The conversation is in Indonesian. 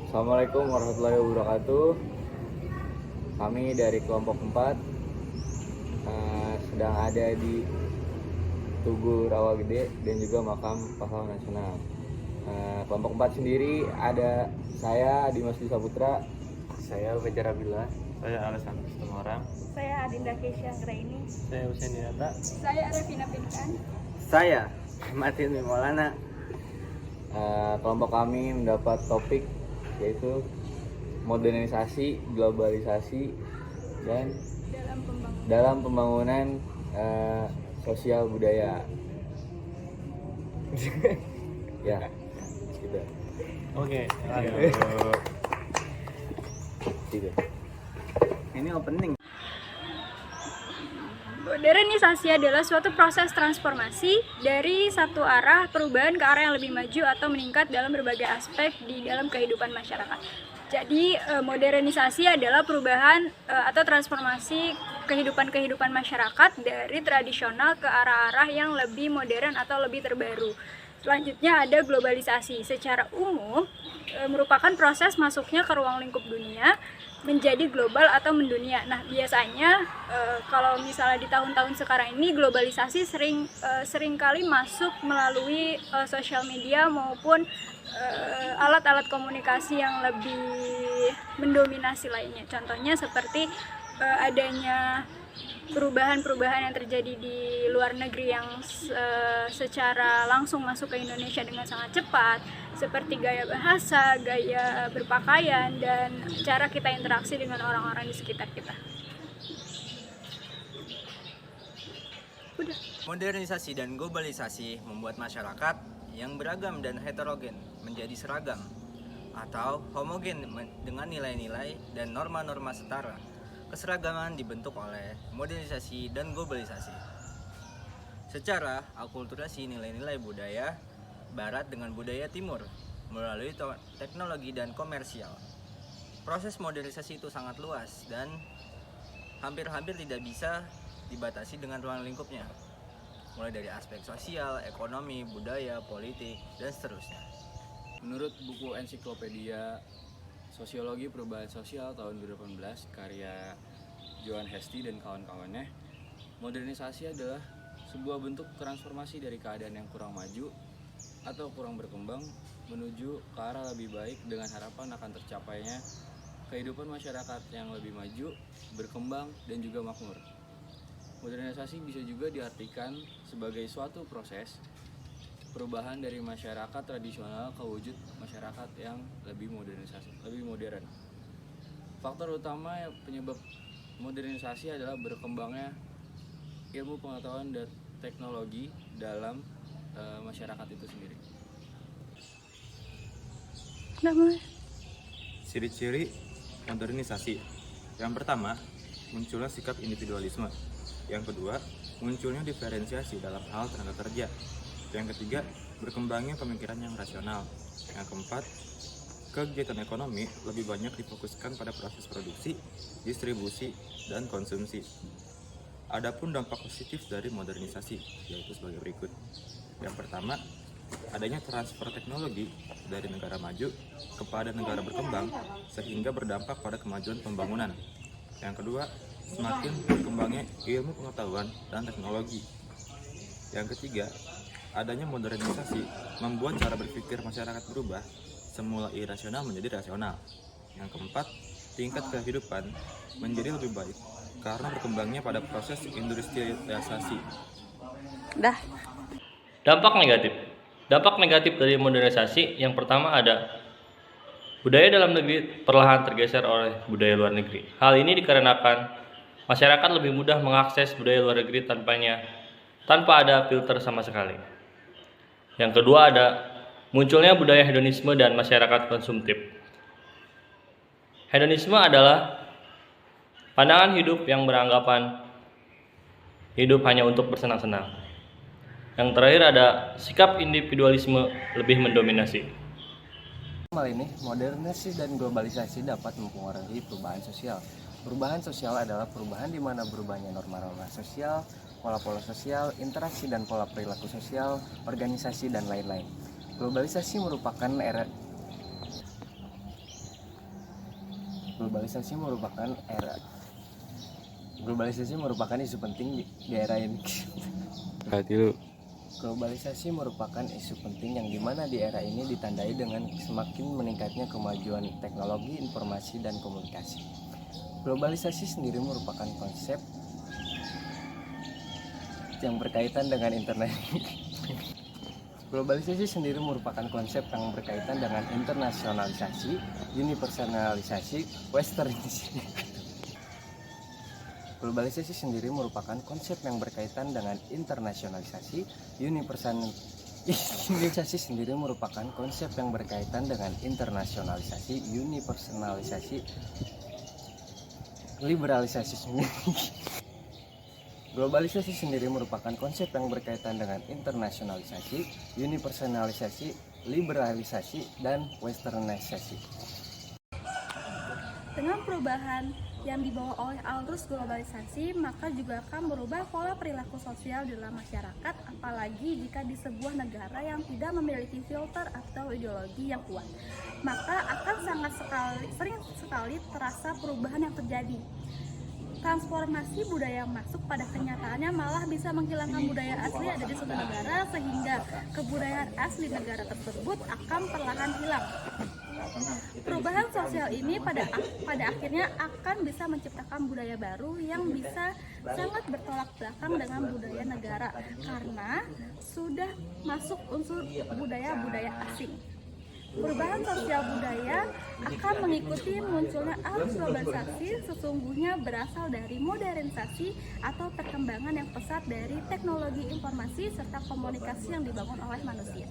Assalamualaikum warahmatullahi wabarakatuh. Kami dari kelompok 4 sedang ada di Tugu Rawagede dan juga makam pahlawan nasional. Kelompok 4 sendiri ada saya Dimas Saputra, Saya Fajar Abdullah. Saya Alessandro Setemorang. Saya Adinda Keisha Anggraini. Saya Husain Dinata. Saya Arifina Pinkan. Saya Martin Mimolana. Kelompok kami mendapat topik yaitu modernisasi, globalisasi, dan dalam pembangunan sosial budaya. Ya, gitu. Oke. Gitu. Ini opening. Modernisasi adalah suatu proses transformasi dari satu arah perubahan ke arah yang lebih maju atau meningkat dalam berbagai aspek di dalam kehidupan masyarakat. Jadi modernisasi adalah perubahan atau transformasi kehidupan masyarakat dari tradisional ke arah-arah yang lebih modern atau lebih terbaru. Selanjutnya ada globalisasi. Secara umum merupakan proses masuknya ke ruang lingkup dunia menjadi global atau mendunia. Nah, biasanya kalau misalnya di tahun-tahun sekarang ini globalisasi sering kali masuk melalui sosial media maupun alat-alat komunikasi yang lebih mendominasi lainnya. Contohnya seperti adanya perubahan-perubahan yang terjadi di luar negeri yang secara langsung masuk ke Indonesia dengan sangat cepat, seperti gaya bahasa, gaya berpakaian, dan cara kita interaksi dengan orang-orang di sekitar kita. Udah. Modernisasi dan globalisasi membuat masyarakat yang beragam dan heterogen menjadi seragam atau homogen dengan nilai-nilai dan norma-norma setara. Keseragaman dibentuk oleh modernisasi dan globalisasi. Secara akulturasi nilai-nilai budaya Barat dengan budaya Timur melalui teknologi dan komersial. Proses modernisasi itu sangat luas dan hampir-hampir tidak bisa dibatasi dengan ruang lingkupnya, mulai dari aspek sosial, ekonomi, budaya, politik, dan seterusnya. Menurut buku ensiklopedia Sosiologi Perubahan Sosial tahun 2018 karya Johan Hesti dan kawan-kawannya, modernisasi adalah sebuah bentuk transformasi dari keadaan yang kurang maju atau kurang berkembang menuju ke arah lebih baik dengan harapan akan tercapainya kehidupan masyarakat yang lebih maju, berkembang, dan juga makmur. Modernisasi bisa juga diartikan sebagai suatu proses perubahan dari masyarakat tradisional ke wujud masyarakat yang lebih modern. Faktor utama penyebab modernisasi adalah berkembangnya ilmu pengetahuan dan teknologi dalam masyarakat itu sendiri. Ciri-ciri modernisasi. Yang pertama, munculnya sikap individualisme. Yang kedua, munculnya diferensiasi dalam hal tenaga kerja. Yang ketiga, berkembangnya pemikiran yang rasional. Yang keempat, kegiatan ekonomi lebih banyak difokuskan pada proses produksi, distribusi, dan konsumsi. Adapun dampak positif dari modernisasi yaitu sebagai berikut. Yang pertama, adanya transfer teknologi dari negara maju kepada negara berkembang sehingga berdampak pada kemajuan pembangunan. Yang kedua, semakin berkembangnya ilmu pengetahuan dan teknologi. Yang ketiga, adanya modernisasi membuat cara berpikir masyarakat berubah semula irasional menjadi rasional. Yang keempat, tingkat kehidupan menjadi lebih baik karena berkembangnya pada proses industrialisasi. Dampak negatif dari modernisasi yang pertama ada budaya dalam negeri perlahan tergeser oleh budaya luar negeri. Hal ini dikarenakan masyarakat lebih mudah mengakses budaya luar negeri tanpa ada filter sama sekali. Yang kedua ada munculnya budaya hedonisme dan masyarakat konsumtif. Hedonisme adalah pandangan hidup yang beranggapan hidup hanya untuk bersenang-senang. Yang terakhir ada sikap individualisme lebih mendominasi. Hal ini, modernisasi dan globalisasi dapat mempengaruhi perubahan sosial. Perubahan sosial adalah perubahan di mana berubahnya norma-norma sosial, pola-pola sosial, interaksi dan pola perilaku sosial, organisasi, dan lain-lain. Globalisasi merupakan era Globalisasi merupakan isu penting di era ini. Globalisasi merupakan isu penting yang dimana di era ini ditandai dengan semakin meningkatnya kemajuan teknologi, informasi, dan komunikasi. Globalisasi sendiri merupakan konsep yang berkaitan dengan internet. Globalisasi sendiri merupakan konsep yang berkaitan dengan internasionalisasi, universalisasi, westernisasi. Globalisasi sendiri merupakan konsep yang berkaitan dengan internasionalisasi, universalisasi sendiri merupakan konsep yang berkaitan dengan internasionalisasi, universalisasi, liberalisasi sendiri. Globalisasi sendiri merupakan konsep yang berkaitan dengan internasionalisasi, universalisasi, liberalisasi, dan westernisasi. Dengan perubahan yang dibawa oleh arus globalisasi, maka juga akan berubah pola perilaku sosial dalam masyarakat, apalagi jika di sebuah negara yang tidak memiliki filter atau ideologi yang kuat, maka akan sering sekali terasa perubahan yang terjadi. Transformasi budaya yang masuk pada kenyataannya malah bisa menghilangkan budaya asli ada di suatu negara, sehingga kebudayaan asli negara tersebut akan perlahan hilang. Perubahan sosial ini pada akhirnya akan bisa menciptakan budaya baru yang bisa sangat bertolak belakang dengan budaya negara karena sudah masuk unsur budaya-budaya asing. Perubahan sosial budaya akan mengikuti munculnya arus globalisasi sesungguhnya berasal dari modernisasi atau perkembangan yang pesat dari teknologi informasi serta komunikasi yang dibangun oleh manusia.